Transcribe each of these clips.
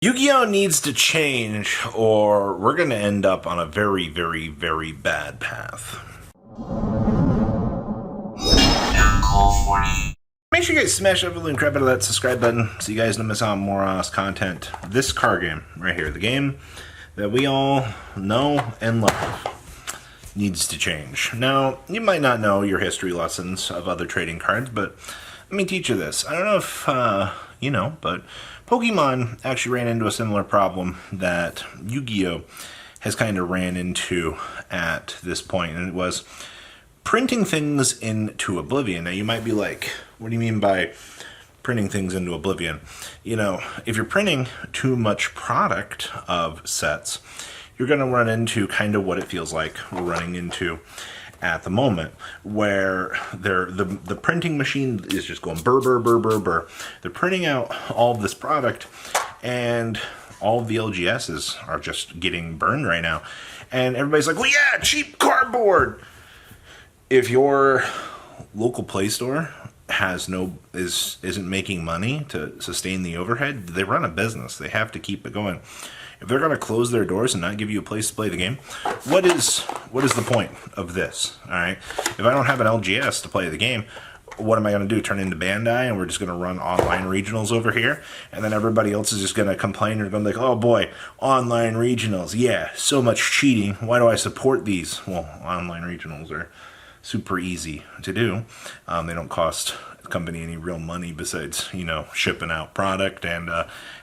Yu-Gi-Oh needs to change, or we're going to end up on a very, very, very bad path. Make sure you guys smash that and crap out of that subscribe button so you guys don't miss out on more content. This card game right here, the game that we all know and love, needs to change. Now, you might not know your history lessons of other trading cards, but let me teach you this. I don't know if you know, but Pokemon actually ran into a similar problem that Yu-Gi-Oh has kind of ran into at this point, and it was printing things into Oblivion. Now, you might be like, what do you mean by printing things into Oblivion? You know, if you're printing too much product of sets, you're going to run into kind of what it feels like we're running into at the moment, where the printing machine is just going burr, burr, burr, burr, burr. They're printing out all of this product, and all of the LGSs are just getting burned right now. And everybody's like, well, yeah, cheap cardboard. If your local Play Store isn't making money to sustain the overhead, they run a business. They have to keep it going. If they're going to close their doors and not give you a place to play the game, what is the point of this? All right, if I don't have an LGS to play the game, what am I going to do? Turn into Bandai and we're just going to run online regionals over here, and then everybody else is just going to complain and going to be like, oh boy, online regionals, yeah, so much cheating. Why do I support these? Well, online regionals are super easy to do. They don't cost the company any real money besides, you know, shipping out product and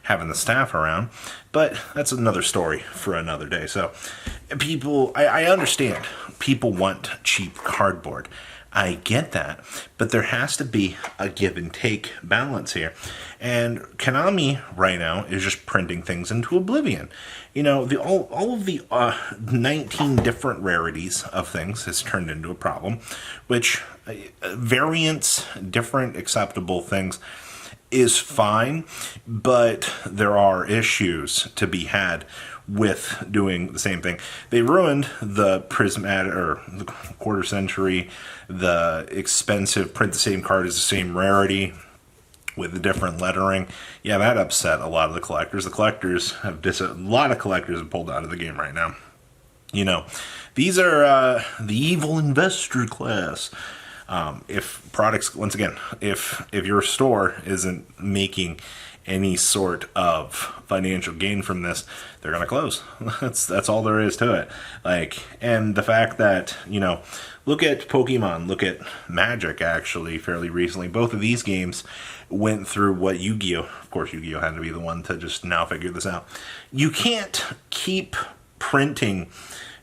having the staff around. But that's another story for another day. So people, I understand people want cheap cardboard. I get that, but there has to be a give and take balance here. And Konami right now is just printing things into Oblivion. You know, all of the 19 different rarities of things has turned into a problem, which variants, different acceptable things is fine, but there are issues to be had with doing the same thing. They ruined the prismatic, or the quarter century, the expensive print the same card as the same rarity with the different lettering. Yeah, that upset a lot of the collectors. The collectors have a lot of collectors have pulled out of the game right now. You know, these are the evil investor class. If products, once again, if your store isn't making any sort of financial gain from this, they're gonna close. That's all there is to it. Like, and the fact that, you know, look at Pokemon, look at Magic, actually fairly recently. Both of these games went through what Yu-Gi-Oh, of course Yu-Gi-Oh had to be the one to just now figure this out. You can't keep printing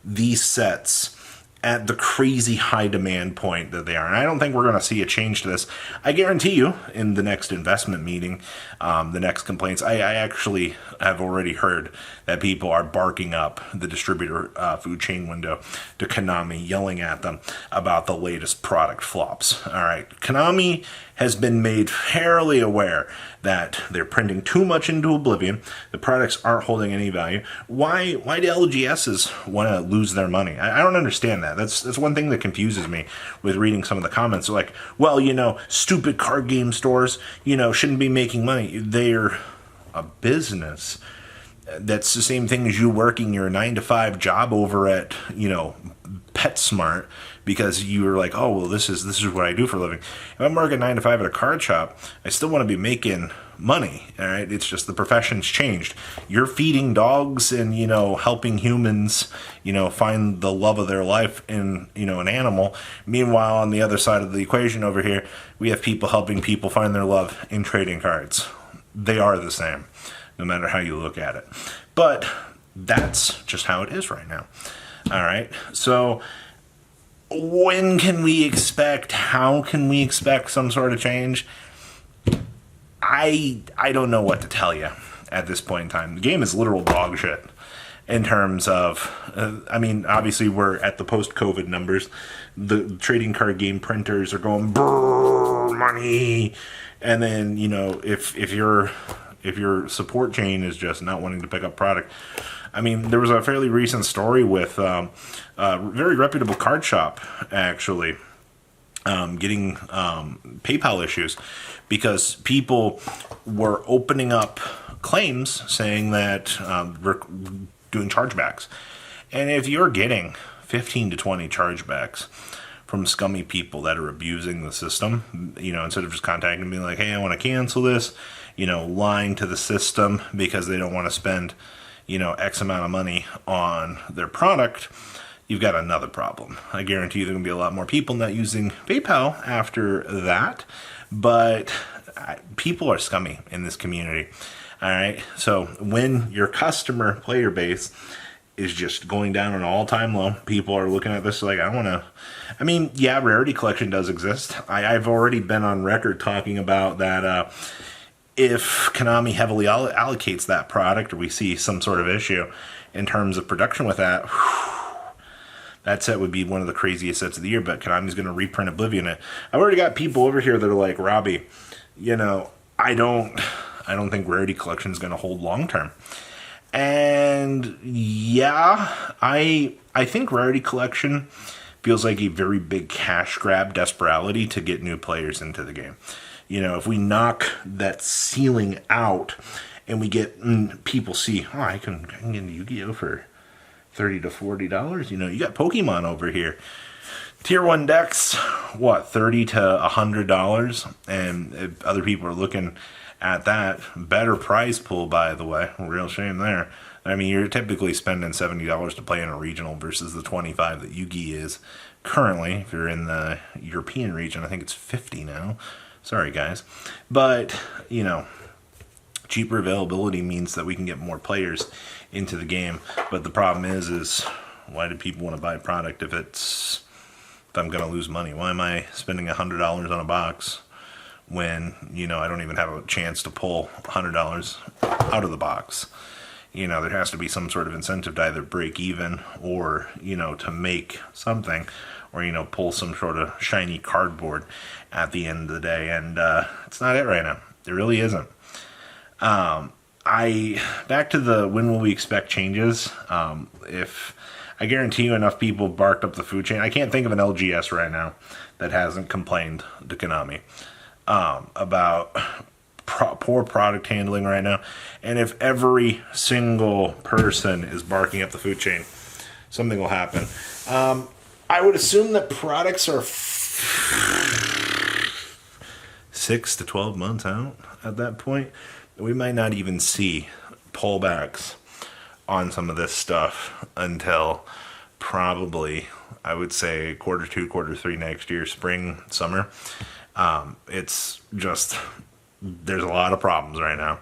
these sets at the crazy high demand point that they are. And I don't think we're going to see a change to this. I guarantee you, in the next investment meeting, the next complaints, I actually have already heard that people are barking up the distributor food chain window to Konami, yelling at them about the latest product flops. All right, Konami has been made fairly aware that they're printing too much into Oblivion. The products aren't holding any value. Why do LGSs want to lose their money? I don't understand that. That's one thing that confuses me with reading some of the comments. They're like, well, you know, stupid card game stores, you know, shouldn't be making money. They're a business. That's the same thing as you working your 9-to-5 job over at, you know, PetSmart, because you were like, oh, well, this is what I do for a living. If I'm working 9-to-5 at a card shop, I still want to be making money. All right, it's just the profession's changed. You're feeding dogs and, you know, helping humans, you know, find the love of their life in, you know, an animal. Meanwhile, on the other side of the equation over here, we have people helping people find their love in trading cards. They are the same, no matter how you look at it. But that's just how it is right now. All right, so when can we expect, how can we expect some sort of change? I don't know what to tell you at this point in time. The game is literal dog shit in terms of, I mean, obviously we're at the post-COVID numbers. The trading card game printers are going, brrr, money. And then, you know, if your support chain is just not wanting to pick up product. I mean, there was a fairly recent story with a very reputable card shop, actually, getting PayPal issues because people were opening up claims saying that we're doing chargebacks. And if you're getting 15 to 20 chargebacks from scummy people that are abusing the system, instead of just contacting me like, hey, I want to cancel this, lying to the system because they don't want to spend, X amount of money on their product, you've got another problem. I guarantee you there are going to be a lot more people not using PayPal after that, but people are scummy in this community. All right. So when your customer player base is just going down an all-time low, people are looking at this like, Rarity Collection does exist. I've already been on record talking about that. If Konami heavily allocates that product, or we see some sort of issue in terms of production with that, that set would be one of the craziest sets of the year. But Konami's going to reprint Oblivion. I've already got people over here that are like, Robbie, I don't think Rarity Collection is going to hold long term. And yeah, I think Rarity Collection feels like a very big cash grab desperately to get new players into the game. If we knock that ceiling out and we get people see, I can get Yu-Gi-Oh for $30 to $40. You got Pokemon over here. Tier 1 decks, $30 to $100, and other people are looking at that. Better prize pool, by the way. Real shame there. You're typically spending $70 to play in a regional versus the $25 that Yu-Gi is currently. If you're in the European region, I think it's $50 now. Sorry, guys. But, cheaper availability means that we can get more players into the game. But the problem is why do people want to buy a product if I'm going to lose money? Why am I spending $100 on a box when, I don't even have a chance to pull $100 out of the box? There has to be some sort of incentive to either break even or, to make something or, pull some sort of shiny cardboard at the end of the day. And it's not it right now. It really isn't. Back to the when will we expect changes? If I guarantee you enough people barked up the food chain. I can't think of an LGS right now that hasn't complained to Konami about poor product handling right now. And if every single person is barking up the food chain, something will happen. I would assume that products are 6 to 12 months out at that point. We might not even see pullbacks on some of this stuff until probably, I would say, Q2, Q3 next year, spring, summer. It's just, there's a lot of problems right now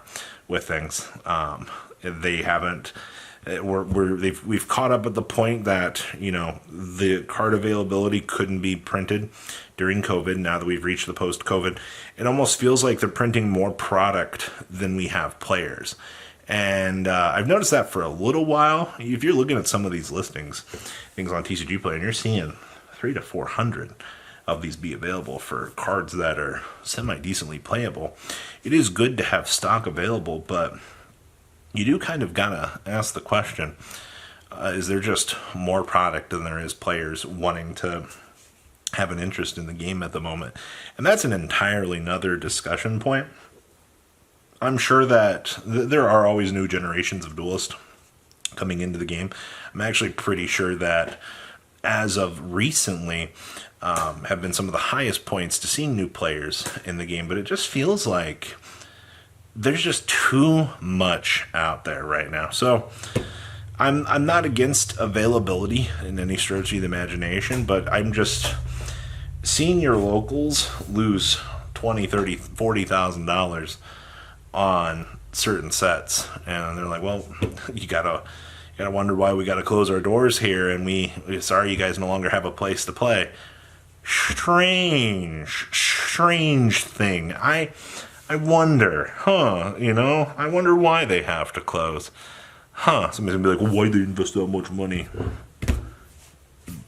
with things. They haven't, we've caught up at the point that, the card availability couldn't be printed during COVID. Now that we've reached the post-COVID, it almost feels like they're printing more product than we have players. And I've noticed that for a little while. If you're looking at some of these listings, things on TCG Player, and you're seeing 300 to 400 of these be available for cards that are semi-decently playable, it is good to have stock available, but you do kind of gotta ask the question, is there just more product than there is players wanting to have an interest in the game at the moment? And that's an entirely another discussion point. I'm sure that there are always new generations of duelists coming into the game. I'm actually pretty sure that as of recently have been some of the highest points to seeing new players in the game, but it just feels like there's just too much out there right now. So I'm not against availability in any stretch of the imagination, but I'm just seeing your locals lose $20,000, $30,000, $40,000 on certain sets, and they're like, well, you gotta wonder why we gotta close our doors here, and we're sorry you guys no longer have a place to play. Strange thing. I wonder, I wonder why they have to close. Somebody's gonna be like, well, why'd they invest that much money?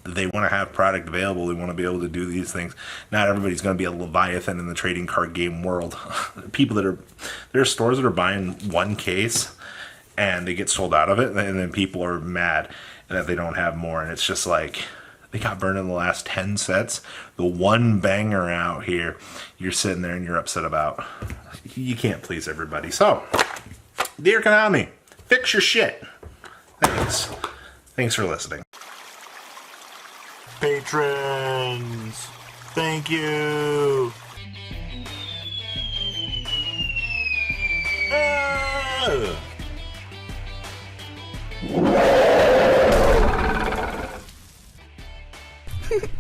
They want to have product available. They want to be able to do these things. Not everybody's going to be a Leviathan in the trading card game world. There are stores that are buying one case and they get sold out of it, and then people are mad that they don't have more. And it's just like, They got burned in the last 10 sets. The one banger out here, you're sitting there and you're upset about. You can't please everybody. So, dear Konami, fix your shit. Thanks. Thanks for listening. Patrons, thank you.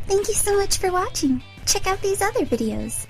Thank you so much for watching. Check out these other videos.